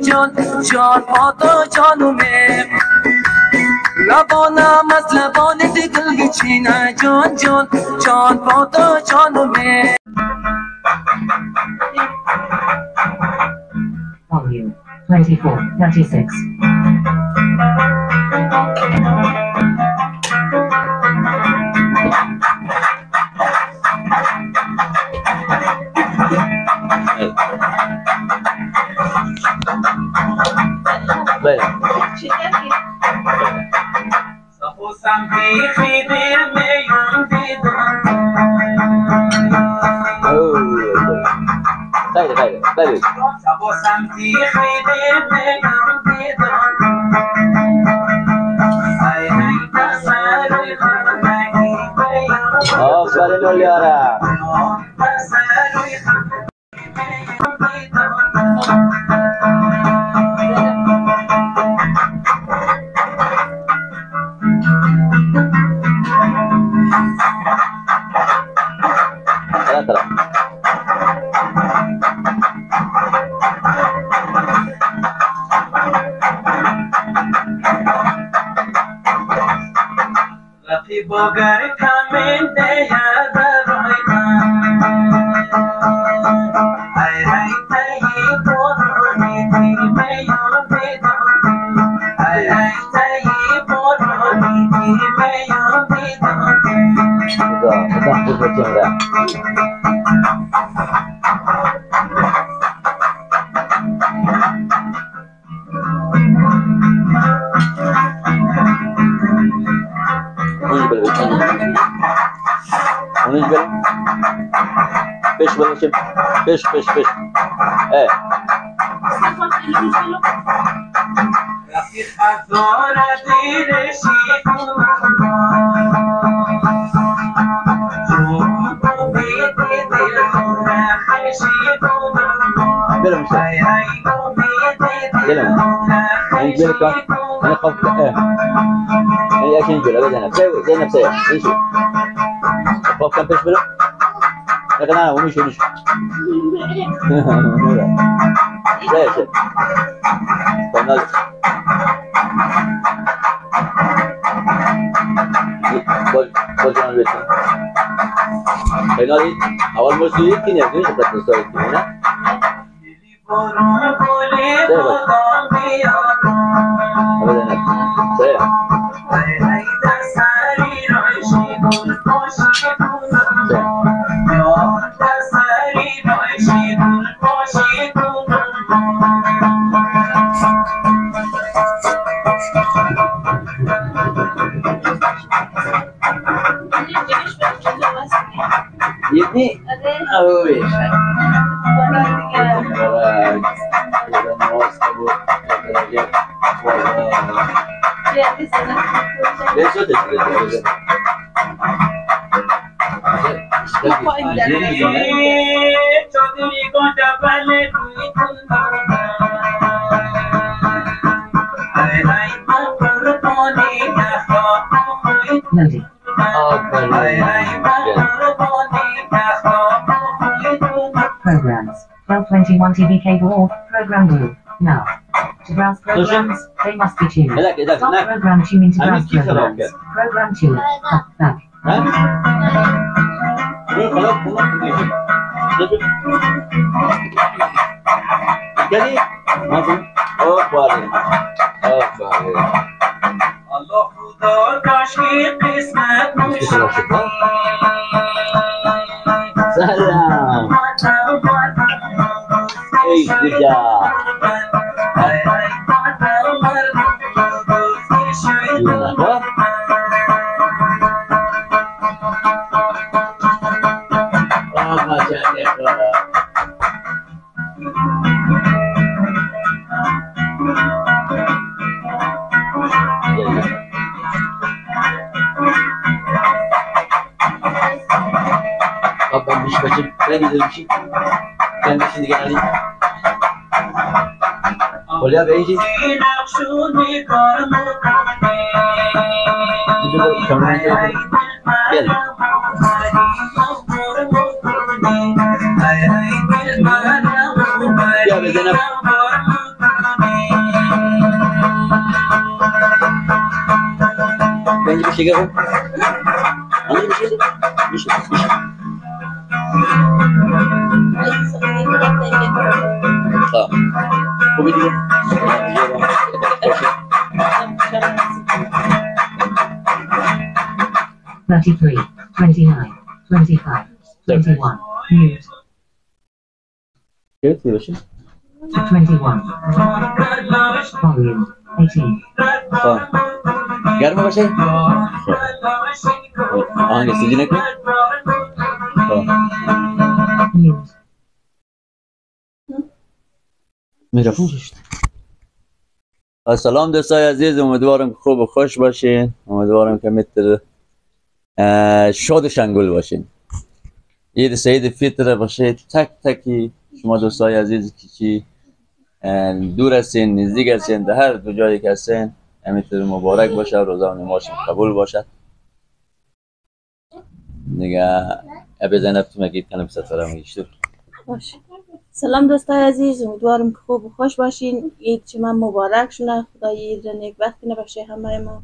جان جان پاتا جانومه لبانم از لبان دل گچینه جان جان جان پاتا جانومه Volume 2436. آفرین اولیارا Bogar kamen de yada roina ai ai tai poroni di me yo bedo ai ai tai poroni di me yo bedo Peixe, peixe, peixe, peixe, peixe. É. Gelin. Ben gelin kan. Ben kalktım. Ben yaşın gel. Zeynep. Zeynep say. İşi. Kalktım peş böyle. Ne kadar onu işe düş. Şey şey. Sonra Bolcan üretim. Penali awal mesti ini ya, ini seperti itu ya. Saya. Ini, oh iya. Loading. Programs. 1221 TV cable off. Program group. Now. To browse programs, they must be tuned. Stop program tuning to browse programs. Program tune. Back. Jadi, oh boleh. Allah khuda kashi qismat Salam. Hey, Dija. Gimana? Macam ni. Abang bisa baca lagi dalam sheet. Kan di sini kan. Boleh apa ini? Itu kamera itu. Biar. Ya, Zainab. آنجا بشه گرم آنجا بشه میشه خوبی دیگه 33, 29, 25, 21, mute, چه توی باشه 21, volume, 18, گرمه باشه آهنگ سیدی نکن mute. میکروفون شد. سلام دوستای عزیز، امیدوارم که خوب و خوش باشین، امیدوارم که مثل شاد و شنگول باشین. عید سعید فطر باشه تک تکی شما دوستای عزیز که چی دور هستین نزدیک هستین در هر دو جایی که هستین همینطور مبارک باشه، روزه و نمازشون قبول باشد. دیگه ابی زینب تو مگید کنم ستاره میگیشتر باشه. سلام دوستای عزیز، امیدوارم که خوب و خوش باشین. عید شما مبارک شونه، خدای عید را نیک بختی نباشه همه ما.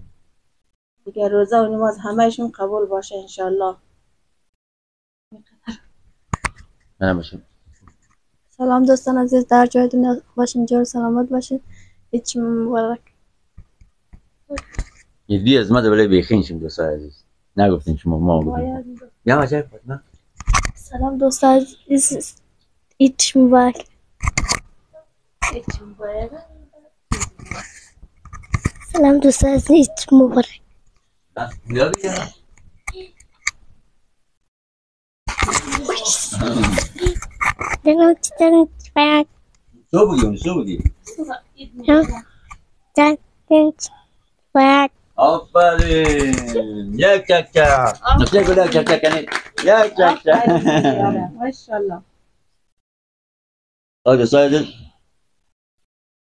دیگه روزه و نماز همهشون قبول باشه انشالله. منم باشیم. سلام دوستان عزیز، در جای دنیا باشین، جور سلامت باشین. عید شما مبارک. یدی از ما دوله بیخین شیم دوستای عزیز، نگفتین شما ما بودیم یا عجب نه. سلام دوستان عزیز، عید شما مبارک. سلام دوستان عزیز، عید شما مبارک. دلم چطور باید سو بگی باید آفرین یک چک چک نفسه گل یک چک چک کنید یک چک چک ماشاءالله. دوستای عزیز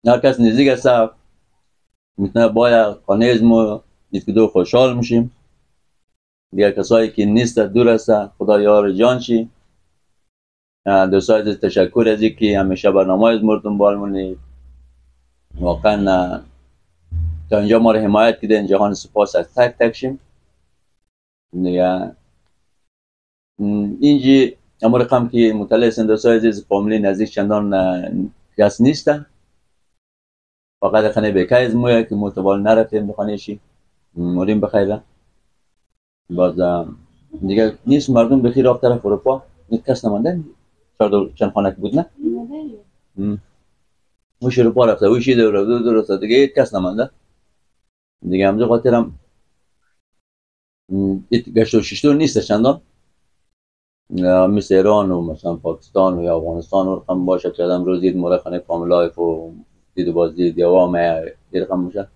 هر کس نزدیک است میتونه باید قانیزمو نیست که دو خوشحال میشیم. دیگر کسایی که نیست دور است خدا یار جان شی. دوستای عزیز تشکر از اینکه همیشه برنامه از مردم بال مونید، واقعا تا اینجا ما رو حمایت کردین، جهان سپاس از تک تک شیم. دیگه اینجی اما رقم که مطلع هستن دوستای عزیز فامیلی نزدیک چندان کس نیستن، فقط خانه بیکه از مویه که متوال نرفتیم بخانه شی موریم بخیره. باز دیگه نیست مردم بخیر آف طرف اروپا کس نمانده چند خانه که بود نه وش اروپا رفته وشی دو رفته دیگه کس نمانده دیگه. همزه خاطرم گشت و ششتور نیست چندان مثل ایران و مثلا پاکستان و یا افغانستان و رقم باشه که آدم روز دید موره خانه فامیل لایف و دید و باز دید یا وامه رقم باشه.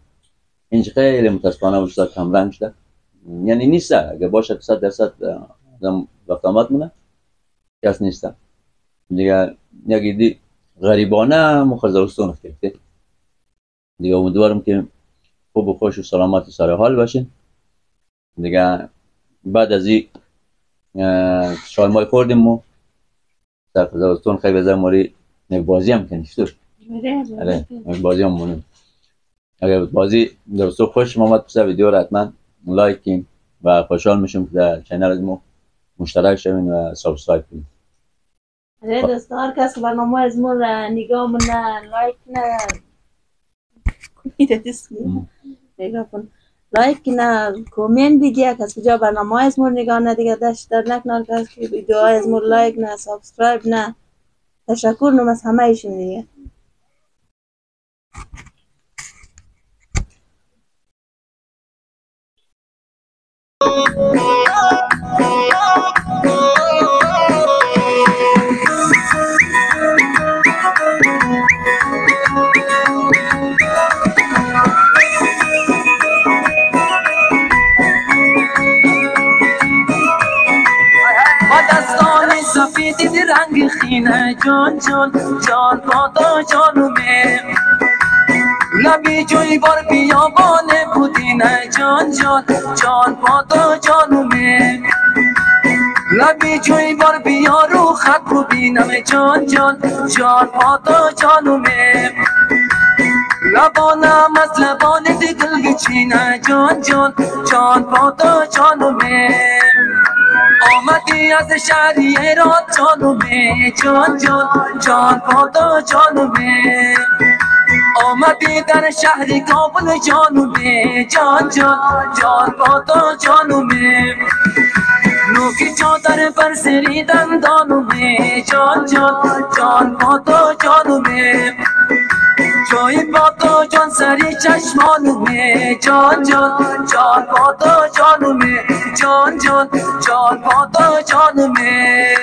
اینج خیلی متاسفانه وشتا کم رنگ شده، یعنی نیسته. اگه باشه 100% آدم وقت آمد مونه کس نیسته دیگه. یکی دی غریبانه مخزرستون افتیده دیگه. امیدوارم که خوب و خوش و سلامت و سر حال باشین دیگه. بعد از این شالمای خوردیم و در خزرستون خیلی بزر موری یک بازی هم کنیشتور یک بازی هم مونیم. اگر بازی درستو خوش مامد پسه ویدیو را حتما لایک کن و خوشحال میشم که در چینل از ما مشترک شوین و سابسکرایب کنین. دوستان هر کس برنامه از ما را نگاه مونه لایک نه لایک نه کومنت بگیه کس کجا برنامه از ما نگاه نه دیگه داشت در نکنار کس که ویدیو از ما لایک نه سابسکرایب نه. تشکر نم از همه ایشون دیگه. سفید رنگ خینه جان جان جان پاتا جانومه لبی جوی بار بیابانه بودینه جان جان جان پاتا جانومه لبی جوی بار بیا رو خط ببینم جان جان جان پاتا جانومه لبانم از لبان دل بچینه جان جان جان با تو جانمه آمدی از شهری ایران جانمه جان جان جان با تو جانمه آمدی در شهری کابل جانمه جان جان جان با تو جانمه نوکی چادر پر سری دندانمه جان جان جان با تو جانمه جای با تو جان سری چشمانمه جان جان جان با تو جانمه جان جان جان با تو جانمه